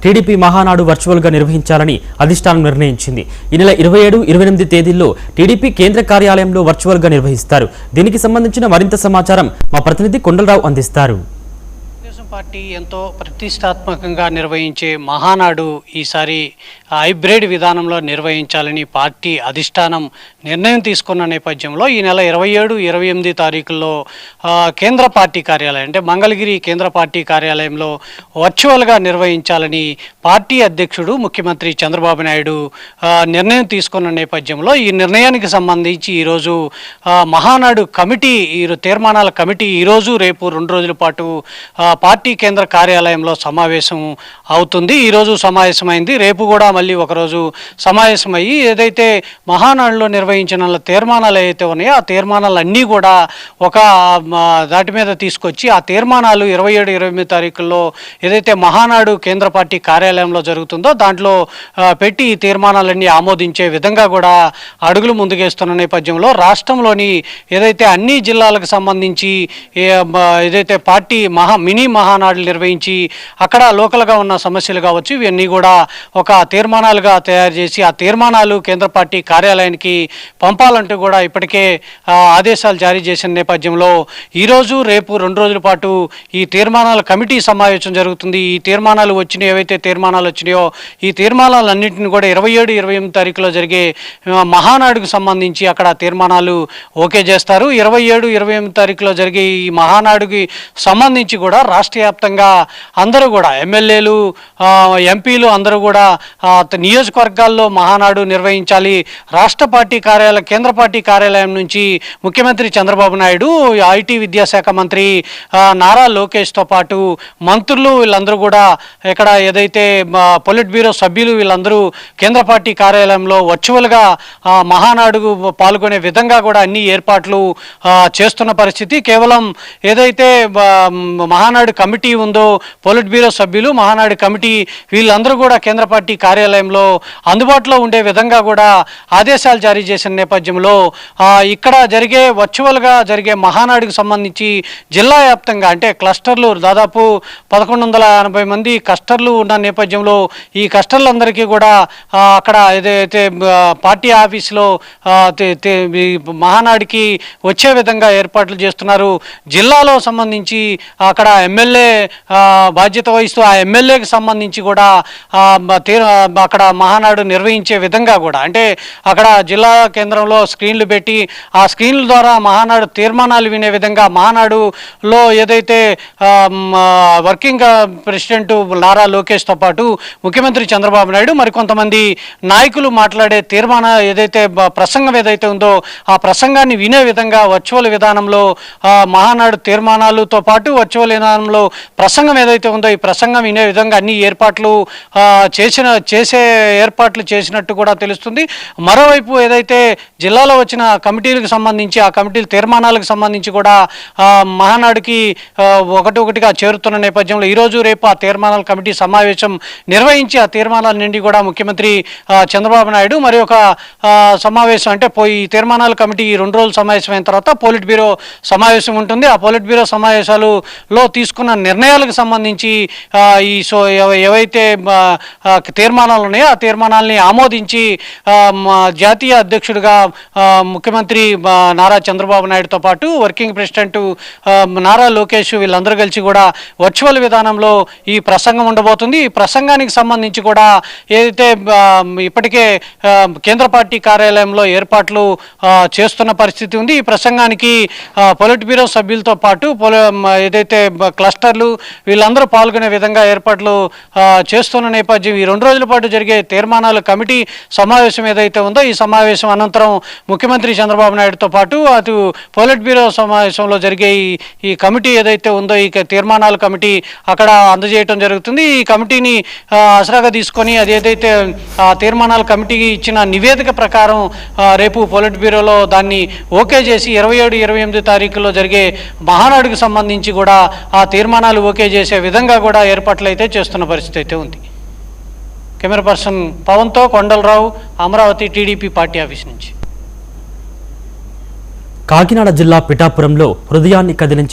TDP Mahanadu virtual గా నిర్వహించాలని అధిష్టానం నిర్ణయించింది. ఈ నెల 27, 28 తేదీల్లో టీడీపీ కేంద్ర కార్యాలయంలో వర్చువల్ గా నిర్వహిస్తారు. దీనికి సంబంధించిన మరింత సమాచారం మా ప్రతినిధి కొండలరావు అందిస్తారు. పార్టీ ఎంతో ప్రతిష్టాత్మకంగా నిర్వహించే మహానాడు ఈసారి హైబ్రిడ్ విధానంలో నిర్వహించాలని పార్టీ అధిష్టానం నిర్ణయం తీసుకున్న నేపథ్యంలో ఈ నెల 27, 28 తారీఖుల్లో కేంద్ర పార్టీ కార్యాలయం అంటే మంగళగిరి కేంద్ర పార్టీ కార్యాలయంలో వర్చువల్గా నిర్వహించాలని పార్టీ అధ్యక్షుడు ముఖ్యమంత్రి చంద్రబాబు నాయుడు నిర్ణయం తీసుకున్న నేపథ్యంలో ఈ నిర్ణయానికి సంబంధించి ఈరోజు మహానాడు కమిటీ తీర్మానాల కమిటీ ఈరోజు రేపు 2 రోజుల పాటు పార్టీ కేంద్ర కార్యాలయంలో సమావేశం అవుతుంది. ఈరోజు సమావేశమైంది, రేపు కూడా మళ్ళీ ఒకరోజు సమావేశమయ్యి ఏదైతే మహానాడులో నిర్వహించిన తీర్మానాలు ఏవైతే ఉన్నాయో ఆ తీర్మానాలన్నీ కూడా ఒక దాటి మీద తీసుకొచ్చి ఆ తీర్మానాలు 27, 28 తారీఖుల్లో ఏదైతే మహానాడు కేంద్ర పార్టీ కార్యాలయంలో జరుగుతుందో దాంట్లో పెట్టి ఈ తీర్మానాలన్నీ ఆమోదించే విధంగా కూడా అడుగులు ముందుకేస్తున్న నేపథ్యంలో రాష్ట్రంలోని ఏదైతే అన్ని జిల్లాలకు సంబంధించి ఏదైతే పార్టీ మినీ మహానాడులు నిర్వహించి అక్కడ లోకల్గా ఉన్న సమస్యలు కావచ్చు ఇవన్నీ కూడా ఒక తీర్మానాలుగా తయారు చేసి ఆ తీర్మానాలు కేంద్ర పార్టీ కార్యాలయానికి పంపాలంటూ కూడా ఇప్పటికే ఆదేశాలు జారీ చేసిన నేపథ్యంలో ఈరోజు రేపు 2 రోజుల పాటు ఈ తీర్మానాల కమిటీ సమావేశం జరుగుతుంది. ఈ తీర్మానాలు వచ్చినాయి, ఏవైతే తీర్మానాలు వచ్చినాయో ఈ తీర్మానాలన్నింటినీ కూడా 27, 28 తారీఖులో జరిగే మహానాడుకు సంబంధించి అక్కడ తీర్మానాలు ఓకే చేస్తారు. 27, 28 తారీఖులో జరిగే ఈ మహానాడుకి సంబంధించి కూడా రాష్ట్ర వ్యాప్తంగా అందరూ కూడా ఎమ్మెల్యేలు, ఎంపీలు అందరూ కూడా నియోజకవర్గాల్లో మహానాడు నిర్వహించాలి. రాష్ట్ర పార్టీ కార్యాలయం కేంద్ర పార్టీ కార్యాలయం నుంచి ముఖ్యమంత్రి చంద్రబాబు నాయుడు, ఐటీ విద్యాశాఖ మంత్రి నారా లోకేష్తో పాటు మంత్రులు వీళ్ళందరూ కూడా ఇక్కడ ఏదైతే పొలిట్ బ్యూరో సభ్యులు వీళ్ళందరూ కేంద్ర పార్టీ కార్యాలయంలో వర్చువల్గా మహానాడుకు పాల్గొనే విధంగా కూడా అన్ని ఏర్పాట్లు చేస్తున్న పరిస్థితి. కేవలం ఏదైతే మహానాడు కమిటీ ఉందో పొలిట్ బ్యూరో సభ్యులు, మహానాడు కమిటీ వీళ్ళందరూ కూడా కేంద్ర పార్టీ కార్యాలయంలో అందుబాటులో ఉండే విధంగా కూడా ఆదేశాలు జారీ చేసిన నేపథ్యంలో ఇక్కడ వర్చువల్గా జరిగే మహానాడుకు సంబంధించి జిల్లా వ్యాప్తంగా అంటే క్లస్టర్లు దాదాపు 1180 మంది క్లస్టర్లు ఉన్న నేపథ్యంలో ఈ క్లస్టర్లందరికీ కూడా అక్కడ ఏదైతే పార్టీ ఆఫీసులో మహానాడుకి వచ్చే విధంగా ఏర్పాట్లు చేస్తున్నారు. జిల్లాలో సంబంధించి అక్కడ ఎమ్మెల్యే బాధ్యత వహిస్తూ ఆ ఎమ్మెల్యేకి సంబంధించి కూడా అక్కడ మహానాడు నిర్వహించే విధంగా కూడా అంటే అక్కడ జిల్లా కేంద్రంలో స్క్రీన్లు పెట్టి ఆ స్క్రీన్ల ద్వారా మహానాడు తీర్మానాలు వినే విధంగా మహానాడులో ఏదైతే వర్కింగ్ ప్రెసిడెంట్ నారా లోకేష్తో పాటు ముఖ్యమంత్రి చంద్రబాబు నాయుడు మరికొంతమంది నాయకులు మాట్లాడే ఏదైతే ప్రసంగం ఏదైతే ఉందో ఆ ప్రసంగాన్ని వినే విధంగా వర్చువల్ విధానంలో మహానాడు తీర్మానాలతో పాటు వర్చువల్ విధానంలో ప్రసంగం ఏదైతే ఉందో ఈ ప్రసంగం వినే విధంగా అన్ని ఏర్పాట్లు చేసినట్టు కూడా తెలుస్తుంది. మరోవైపు ఏదైతే జిల్లాలో వచ్చిన కమిటీలకు సంబంధించి ఆ కమిటీల తీర్మానాలకు సంబంధించి కూడా మహానాడుకి ఒకటిగా చేరుతున్న నేపథ్యంలో ఈరోజు రేపు ఆ తీర్మానాల కమిటీ సమావేశం నిర్వహించి ఆ తీర్మానాల నుండి కూడా ముఖ్యమంత్రి చంద్రబాబు నాయుడు మరి ఒక సమావేశం అంటే ఈ తీర్మానాల కమిటీ 2 రోజులు సమావేశమైన తర్వాత పోలిట్ బ్యూరో సమావేశం ఉంటుంది. ఆ పోలిట్ బ్యూరో సమావేశాలలో తీసుకున్న నిర్ణయాలకు సంబంధించి ఏవైతే తీర్మానాలు ఉన్నాయో ఆ తీర్మానాలని ఆమోదించి జాతీయ అధ్యక్షుడిగా ముఖ్యమంత్రి నారా చంద్రబాబు నాయుడుతో పాటు వర్కింగ్ ప్రెసిడెంట్ నారా లోకేష్ వీళ్ళందరూ కలిసి కూడా వర్చువల్ విధానంలో ఈ ప్రసంగం ఉండబోతుంది. ఈ ప్రసంగానికి సంబంధించి కూడా ఏదైతే ఇప్పటికే కేంద్ర పార్టీ కార్యాలయంలో ఏర్పాట్లు చేస్తున్న పరిస్థితి ఉంది. ఈ ప్రసంగానికి పొలిట్ బ్యూరో సభ్యులతో పాటు ఏదైతే క్లస్టర్లు వీళ్ళందరూ పాల్గొనే విధంగా ఏర్పాట్లు చేస్తున్న నేపథ్యం ఈ 2 రోజుల పాటు జరిగే తీర్మానాల కమిటీ సమావేశం ఏదైతే ఉందో ఈ సమావేశం అనంతరం ముఖ్యమంత్రి చంద్రబాబు నాయుడుతో పాటు అటు పొలిట్ బ్యూరో సమావేశంలో జరిగే ఈ కమిటీ ఏదైతే ఉందో ఈ తీర్మానాల కమిటీ అక్కడ అందజేయటం జరుగుతుంది. ఈ కమిటీని ఆసరాగా తీసుకొని అది ఏదైతే తీర్మానాల కమిటీ ఇచ్చిన నివేదిక ప్రకారం రేపు పొలిట్ బ్యూరోలో దాన్ని ఓకే చేసి 27, 28 తారీఖుల్లో జరిగే మహానాడుకు సంబంధించి కూడా ఆ తీర్మానాలు ఓకే చేసే విధంగా కూడా ఏర్పాట్లు అయితే చేస్తున్న పరిస్థితి అయితే ఉంది. కెమెరా పర్సన్ పవన్తో Kondala Rao, Amaravati TDP party office నుంచి. కాకినాడ జిల్లా పిఠాపురంలో హృదయాన్ని కదిలించే